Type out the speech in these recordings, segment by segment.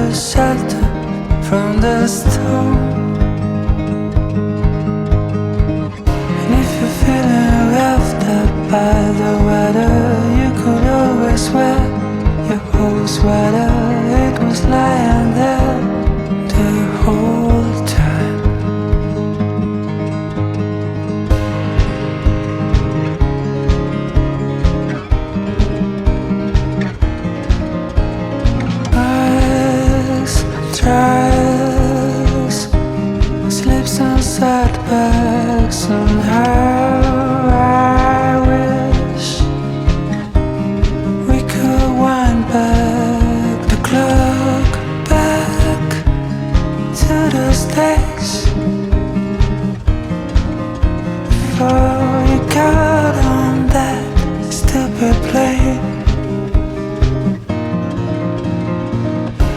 little shelter from the storm. And if you're feeling left up by the water, you could always wear your whole sweater. It was lying there the whole time. Eyes, tries, slips and setbacks. Somehow I wish we could wind back the clock, back to those days before you got on that stupid plane.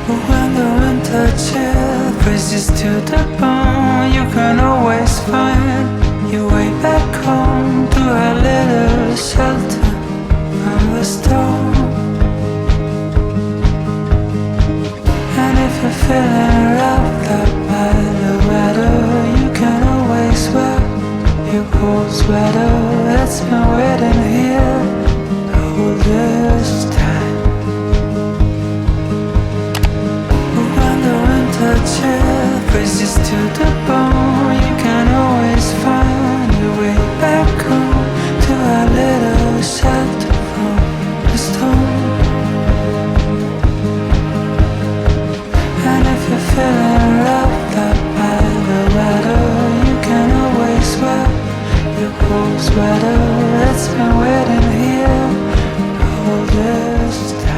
But when the winter chill freezes to the bone, you can always find your way back home to a little shelter from the storm. And if you're feeling roughed up by the weather, you can always wear your cold sweater. It's been waiting here all this time. But when the winter chill freezes to the bone, you can always find your way back home to a little shelter from the storm. And if you're feeling roughed up by the weather, you can always wear your cold sweater. It's been waiting here all this time.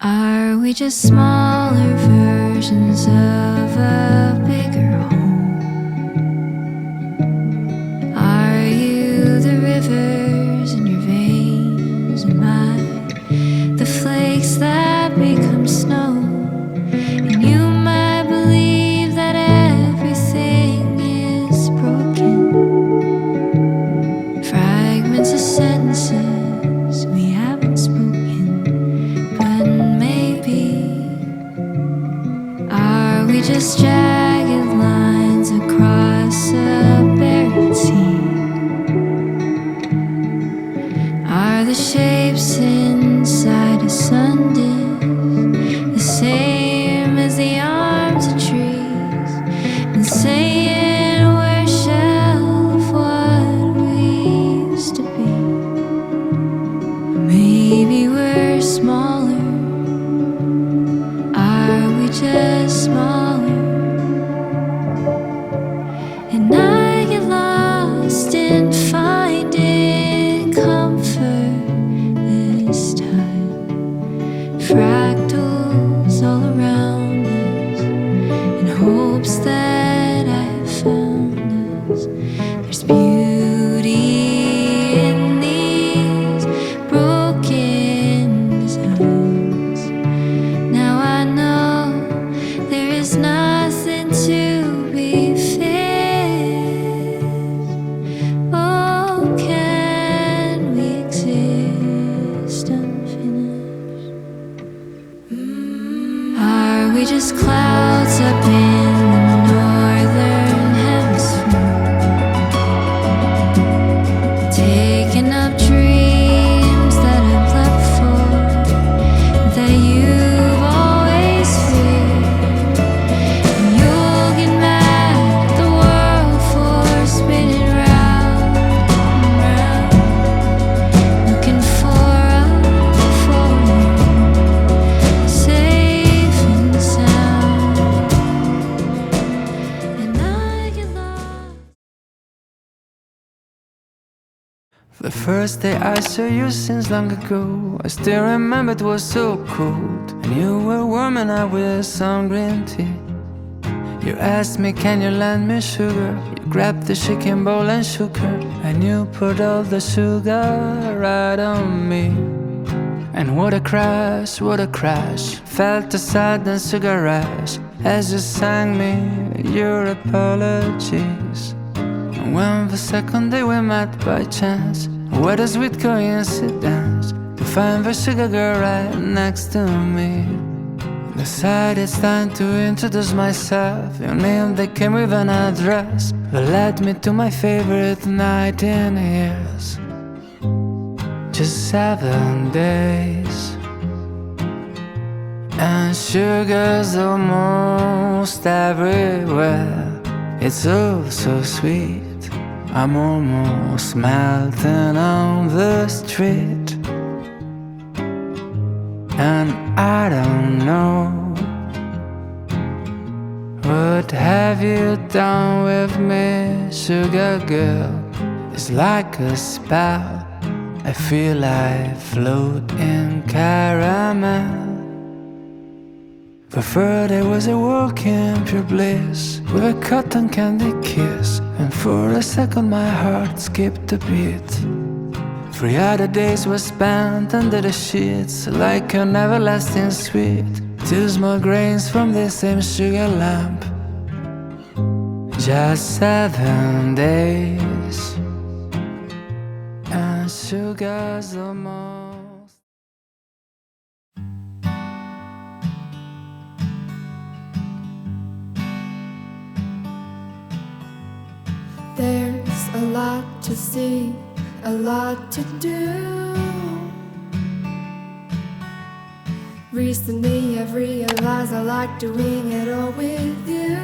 Are we just smaller versions of a bigger home? Are you the rivers in your veins? Am I the flakes that become snow? And you might believe that everything is broken. Fragments of sentences we haven't spoken. Just jagged lines across a buried sea. Are the shapes inside a sundisk the same as the arms of trees? And saying we're a shell of what we used to be. Maybe we're smaller. Are we just clouds up in the northern hemisphere, taking up dreams that I've slept for, that you've always feared? And you'll get mad at the world for spinning round and round, looking for you, safe and sound. And I get lost. The first day I saw you seems long ago. I still remember it was so cold, and you were warming up with some green tea. You asked me, can you lend me sugar? You grabbed the shaking bowl and shook her, and you put all the sugar right on me. And what a crash, what a crash. Felt a sudden sugar rush as you sang me your apologies. And when the second day we met by chance, what a sweet coincidence to find the sugar girl right next to me. Decided it's time to introduce myself. Your name that came with an address that led me to my favorite night in years. Just 7 days, and sugar's almost everywhere. It's oh so sweet. I'm almost melting on the street, and I don't know, what have you done with me, sugar girl? It's like a spell. I feel I float in caramel. The third day was a walk in pure bliss, with a cotton candy kiss, and for a second my heart skipped a beat. 3 other days were spent under the sheets, like an everlasting sweet. 2 small grains from the same sugar lamp. Just 7 days, and sugar's almost. There's a lot to see, a lot to do. Recently I've realized I like doing it all with you.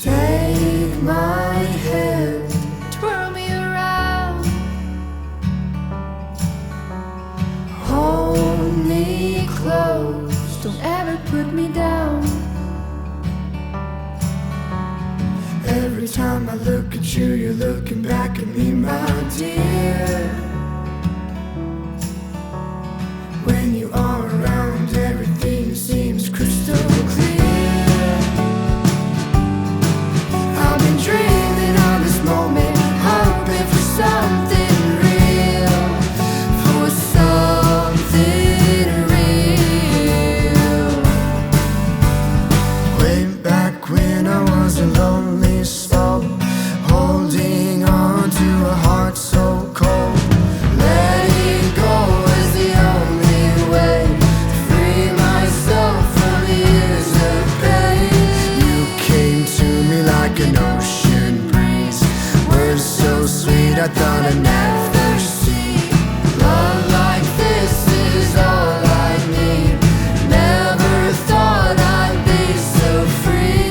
Take my hand, twirl me around, hold me close, don't ever put me down. Every time I look at you, you're looking back at me, my dear. When you are around, everything seems crystal clear. I've been dreaming of this moment, hoping for something real, for something real. Way back when I was a lonely soul, holding on to a heart so cold. Letting go is the only way to free myself from years of pain. You came to me like an ocean breeze, words so sweet I thought I'd never see. Love like this is all I need. Never thought I'd be so free.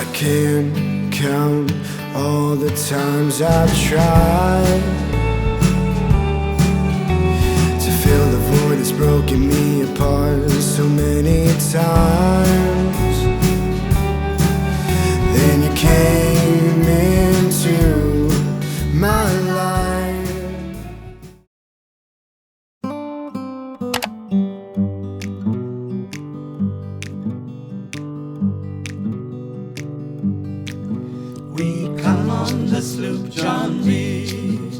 I can't count all the times I've tried to fill the void that's broken me apart so many times. Then you came into my life. We come on the sloop John Reed,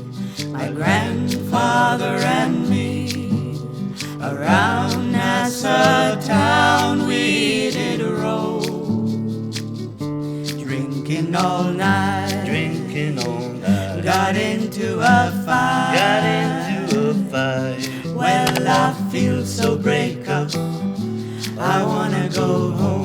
my grandfather and me. Around Nassau town we did roll, drinking all night, smoking on that. Got into a fight. Well, I feel so break up. I wanna go home.